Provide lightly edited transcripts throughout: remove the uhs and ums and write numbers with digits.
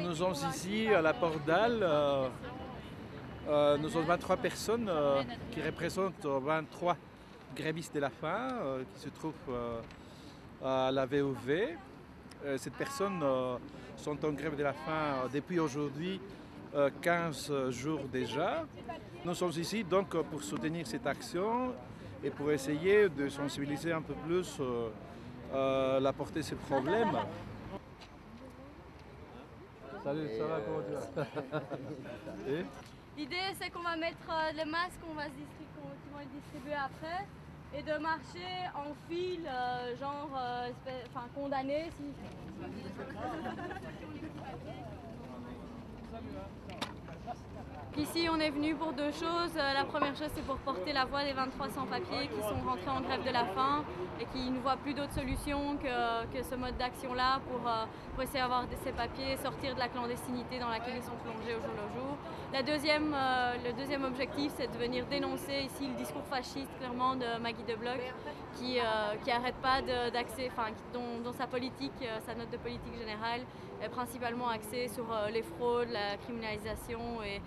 Nous sommes ici à la Porte d'Halle. Nous sommes 23 personnes qui représentent 23 grévistes de la faim qui se trouvent à la VOV. Ces personnes sont en grève de la faim depuis aujourd'hui 15 jours déjà. Nous sommes ici donc pour soutenir cette action et pour essayer de sensibiliser un peu plus la portée de ce problème. Salut, ça va, comment tu vas? L'idée c'est qu'on va mettre les masques qui vont être distribués après et de marcher en file, condamnés. Ici on est venu pour deux choses. La première chose c'est pour porter la voix des 23 sans-papiers qui sont rentrés en grève de la faim et qui ne voient plus d'autre solution que ce mode d'action-là pour essayer d'avoir ces papiers, sortir de la clandestinité dans laquelle ils sont plongés au jour le jour. Le deuxième objectif c'est de venir dénoncer ici le discours fasciste clairement de Maggie De Bloch qui n'arrête pas dont sa politique, sa note de politique générale est principalement axée sur les fraudes, la criminalisation et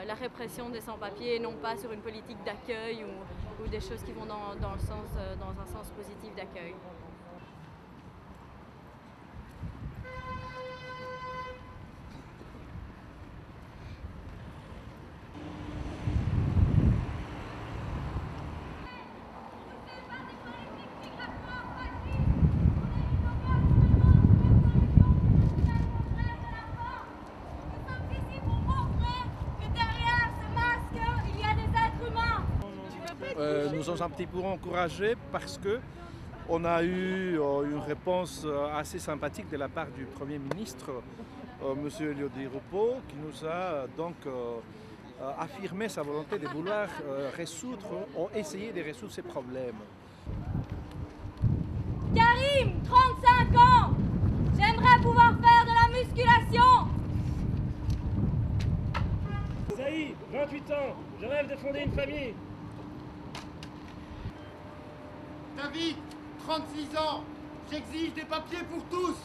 la répression des sans-papiers et non pas sur une politique d'accueil ou des choses qui vont dans un sens positif d'accueil. Nous sommes un petit peu encouragés parce qu'on a eu une réponse assez sympathique de la part du Premier ministre, M. Elio Di Rupo, qui nous a donc affirmé sa volonté de vouloir essayer de résoudre ces problèmes. Karim, 35 ans, j'aimerais pouvoir faire de la musculation. Zaï, 28 ans, je rêve de fonder une famille. David, 36 ans, j'exige des papiers pour tous.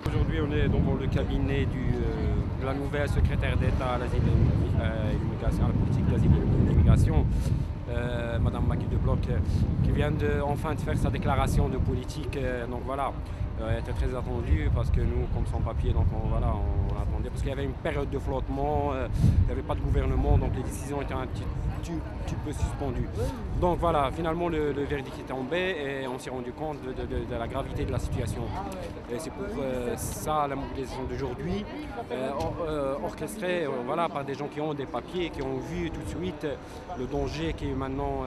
Aujourd'hui, on est dans le cabinet de la nouvelle secrétaire d'État à l'asile et l'immigration, à la politique d'asile et l'immigration, Madame Maggie De Bloch, qui vient enfin de faire sa déclaration de politique. Donc voilà, elle était très attendue parce que nous, comme sans-papiers, donc on attendait parce qu'il y avait une période de flottement, il n'y avait pas de gouvernement, donc les décisions étaient un petit peu suspendues. Donc voilà, finalement le verdict est tombé et on s'est rendu compte de la gravité de la situation. Et c'est pour ça la mobilisation d'aujourd'hui, orchestrée voilà, par des gens qui ont des papiers, qui ont vu tout de suite le danger qui maintenant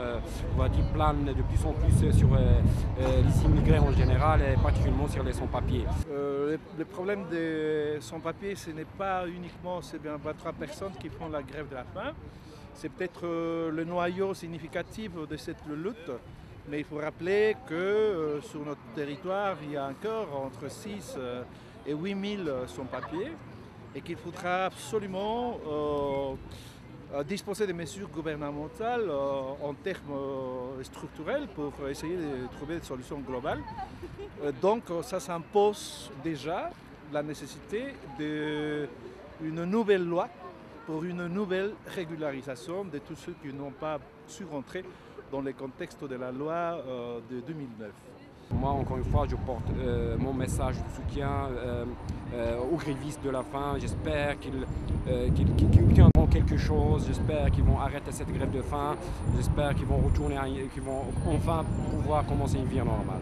plane de plus en plus sur les immigrés en général et particulièrement sur les sans-papiers. Le problème des sans-papiers, ce n'est pas uniquement ces 23 personnes qui font la grève de la faim. C'est peut-être le noyau significatif de cette lutte, mais il faut rappeler que sur notre territoire, il y a encore entre 6 et 8 000 sans-papiers et qu'il faudra absolument disposer de mesures gouvernementales en termes structurels pour essayer de trouver des solutions globales. Donc ça s'impose déjà la nécessité d'une nouvelle loi pour une nouvelle régularisation de tous ceux qui n'ont pas su rentrer dans le contexte de la loi de 2009. Moi, encore une fois, je porte mon message de soutien aux grévistes de la faim. J'espère qu'ils obtiendront quelque chose. J'espère qu'ils vont arrêter cette grève de faim. J'espère qu'ils vont enfin pouvoir commencer une vie normale.